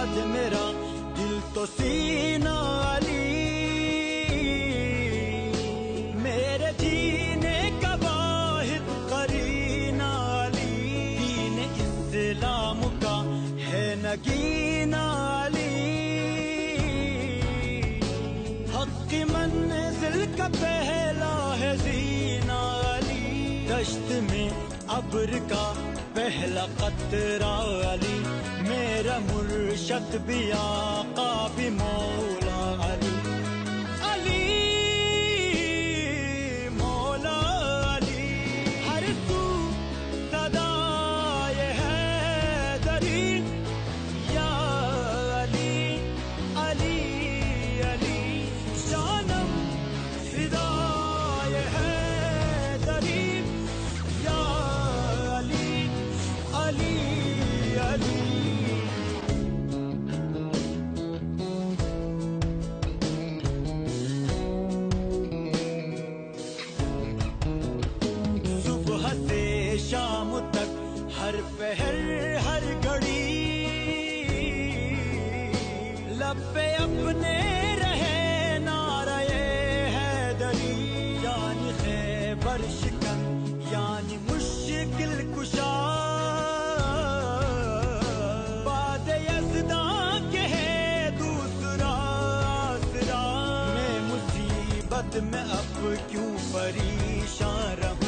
آج میرا دل تو سینہ علی، میرے جینے کا واحد قرینہ علی، دین اسلام کا ہے نگینہ علی، حق کی منزل کا پہلا ہے زینہ علی، دشت میں ابر کا پہلا قطرہ علی، میرا مرشد بھی آقا بھی مولا علی، علی مولا علی، ہر سو صدائے حیدری یا علی علی علی، جانم فدائے حیدری یا علی علی علی۔ صبح سے شام تک ہر پہر ہر گھڑی لب پہ اپنے رہے نعرہ حیدری، یعنی خیبر شکن یعنی مشکل کشا، باد یزداں کے ہے دوسرا آسرا، میں مصیبت میں اب کیوں پریشان رہوں،